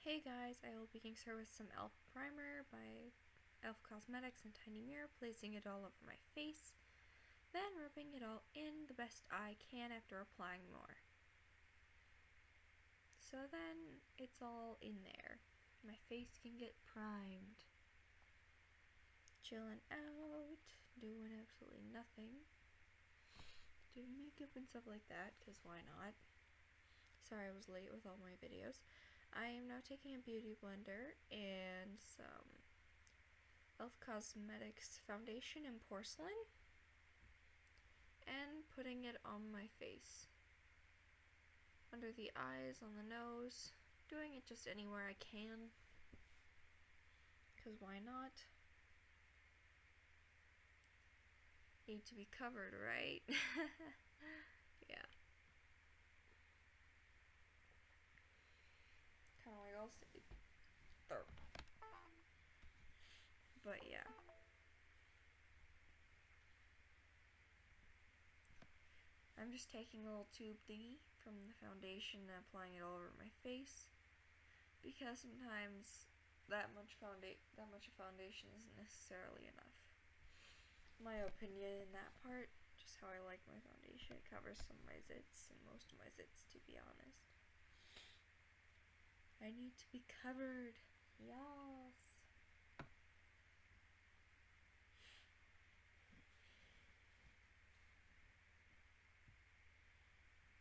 Hey guys, I will be started with some e.l.f. primer by e.l.f. Cosmetics and Tiny Mirror, placing it all over my face, then rubbing it all in the best I can after applying more. So then it's all in there. My face can get primed. Chilling out, doing absolutely nothing. Doing makeup and stuff like that, because why not? Sorry I was late with all my videos. I am now taking a beauty blender and some e.l.f. Cosmetics foundation in porcelain and putting it on my face. Under the eyes, on the nose, doing it just anywhere I can, because why not? Need to be covered, right? Yeah. Kind of like I'll say, but yeah. I'm just taking a little tube thingy from the foundation and applying it all over my face, because sometimes that much foundation isn't necessarily enough. My opinion in that part, just how I like my foundation. It covers some of my zits and most of my zits, to be honest. I need to be covered. Yes.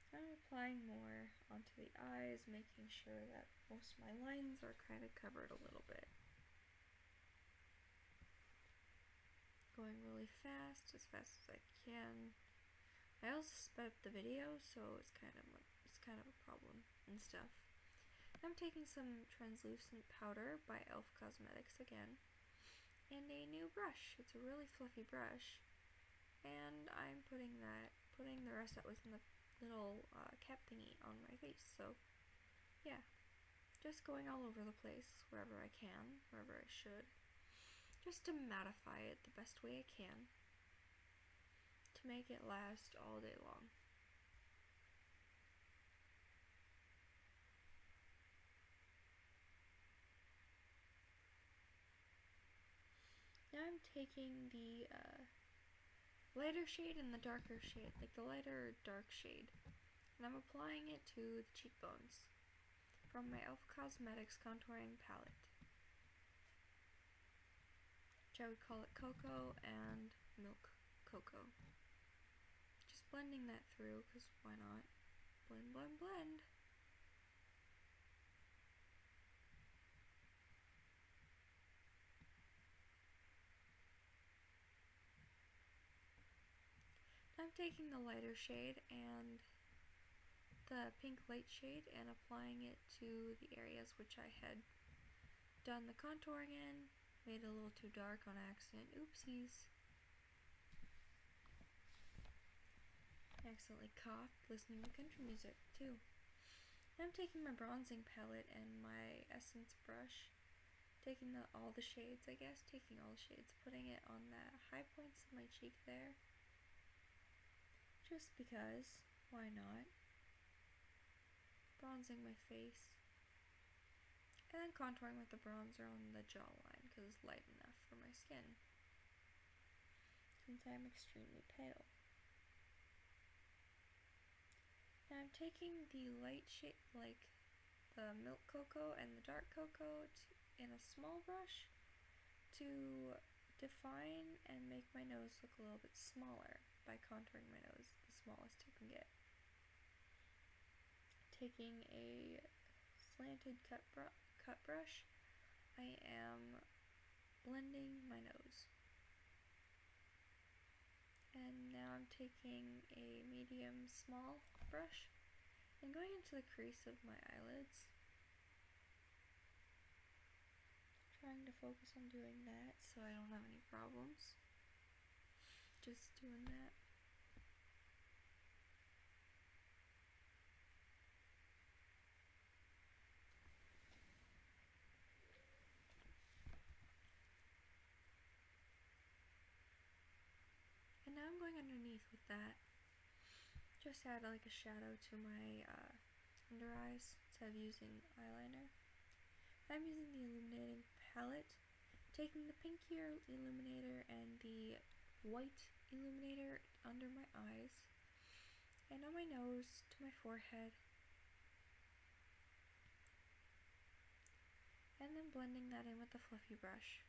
I'm applying more onto the eyes, making sure that most of my lines are kind of covered a little bit. Going really fast as I can. I also sped up the video, so it's kind of a problem and stuff. I'm taking some translucent powder by e.l.f. Cosmetics again, and a new brush. It's a really fluffy brush, and I'm putting the rest that was in the little cap thingy on my face. So yeah, just going all over the place wherever I can, wherever I should, just to mattify it the best way I can to make it last all day long. Now I'm taking the lighter shade and the darker shade, like the lighter dark shade, and I'm applying it to the cheekbones from my e.l.f. Cosmetics contouring palette, which I would call it Cocoa and Milk Cocoa. Just blending that through, because why not? Blend, blend, blend. I'm taking the lighter shade and the pink light shade and applying it to the areas which I had done the contouring in. Made it a little too dark on accident. Oopsies. Accidentally coughed listening to country music too. I'm taking my bronzing palette and my essence brush, taking all the shades, putting it on the high points of my cheek there. Just because, why not? Bronzing my face. And then contouring with the bronzer on the jawline, because it's light enough for my skin, since I'm extremely pale. Now I'm taking the light shade, like the milk cocoa and the dark cocoa, in a small brush to define and make my nose look a little bit smaller by contouring my nose the smallest you can get. Taking a slanted cut brush, I am blending my nose. And now I'm taking a medium small brush and going into the crease of my eyelids. Trying to focus on doing that so I don't have any problems. Just doing that. And now I'm going underneath with that. Just add like a shadow to my under eyes instead of using eyeliner. I'm using the illuminating palette, taking the pinkier illuminator and the white illuminator under my eyes, and on my nose to my forehead, and then blending that in with the fluffy brush.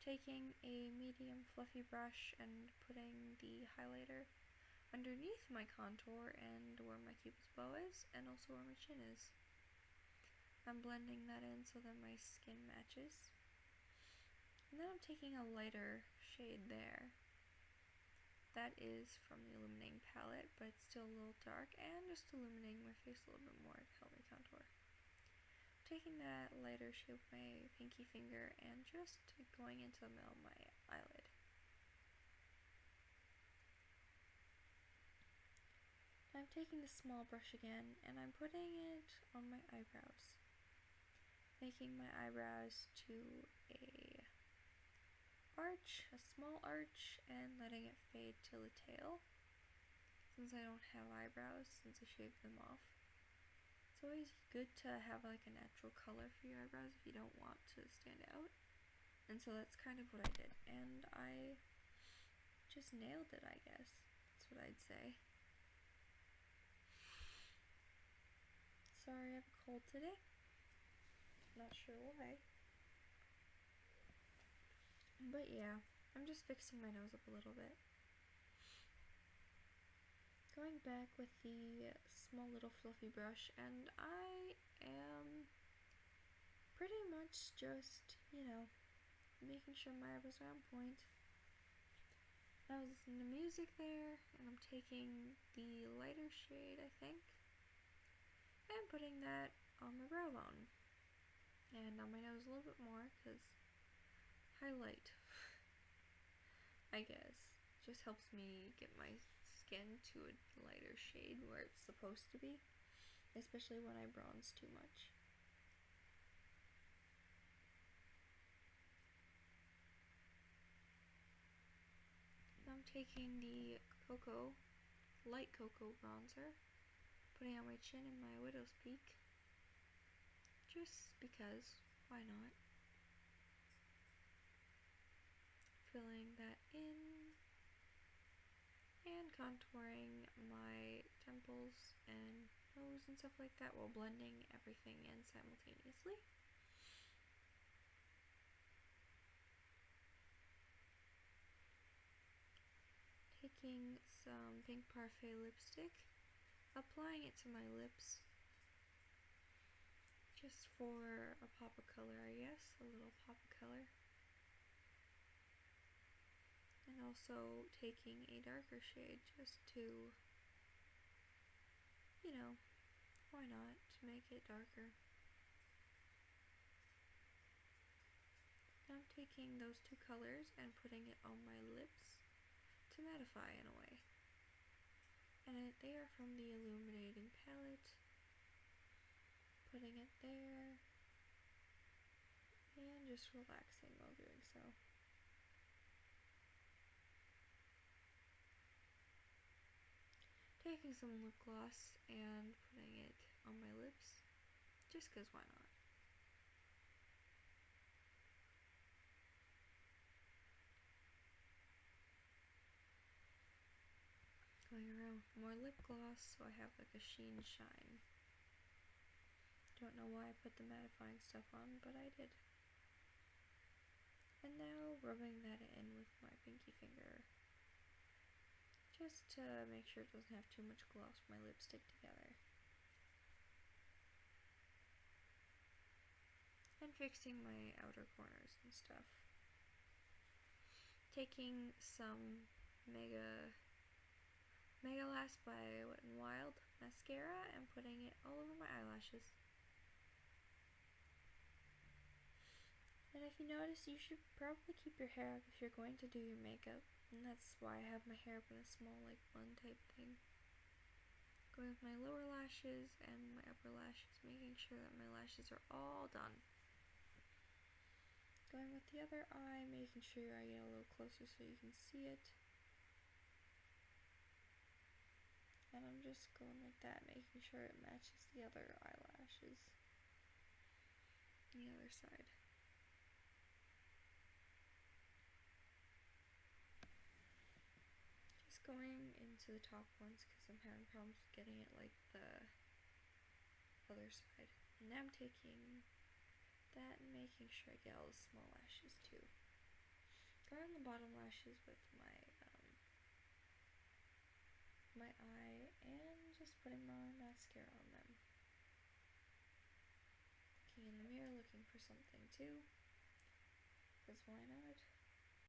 Taking a medium fluffy brush and putting the highlighter underneath my contour and where my cupid's bow is, and also where my chin is. I'm blending that in so that my skin matches. And then I'm taking a lighter shade there. That is from the illuminating palette, but it's still a little dark, and just illuminating my face a little bit more to help me contour. Taking that lighter shade with my pinky finger and just going into the middle of my eyelid. I'm taking the small brush again and I'm putting it on my eyebrows. Making my eyebrows to a small arch, and letting it fade to the tail. Since I don't have eyebrows, since I shaved them off. It's always good to have like a natural color for your eyebrows if you don't want to stand out. And so that's kind of what I did. And I just nailed it, I guess. That's what I'd say. Sorry, I have a cold today. Not sure why. But yeah, I'm just fixing my nose up a little bit. Going back with the small little fluffy brush, and I am pretty much just, making sure my eyebrows are on point. I was listening to music there, and I'm taking the lighter shade, I think, and putting that on my brow bone. And on my nose a little bit more, because highlight, I guess, just helps me get my skin to a lighter shade where it's supposed to be, especially when I bronze too much. I'm taking the light cocoa bronzer, putting on my chin and my widow's peak, just because, why not? Filling that in, and contouring my temples and nose and stuff like that while blending everything in simultaneously. Taking some Pink Parfait lipstick, applying it to my lips, just for a pop of color, I guess, a little pop of color. And also taking a darker shade just to, why not, to make it darker. Now I'm taking those two colors and putting it on my lips to mattify in a way. And they are from the illuminating palette. Putting it there, and just relaxing while doing so. Taking some lip gloss and putting it on my lips, just cause why not? Going around with more lip gloss so I have like a sheen shine. Don't know why I put the mattifying stuff on, but I did. And now rubbing that in with my pinky finger, just to make sure it doesn't have too much gloss when my lips stick together. And fixing my outer corners and stuff. Taking some Mega Last by Wet n Wild mascara and putting it all over my eyelashes. And if you notice, you should probably keep your hair up if you're going to do your makeup. And that's why I have my hair up in a small like bun type thing. Going with my lower lashes and my upper lashes, making sure that my lashes are all done. Going with the other eye, making sure I get a little closer so you can see it. And I'm just going like that, making sure it matches the other eyelashes. on the other side. Just going into the top ones because I'm having problems getting it like the other side. And now I'm taking that and making sure I get all the small lashes too. Going on the bottom lashes with my eye and just putting my mascara on them. Looking in the mirror, looking for something too, because why not?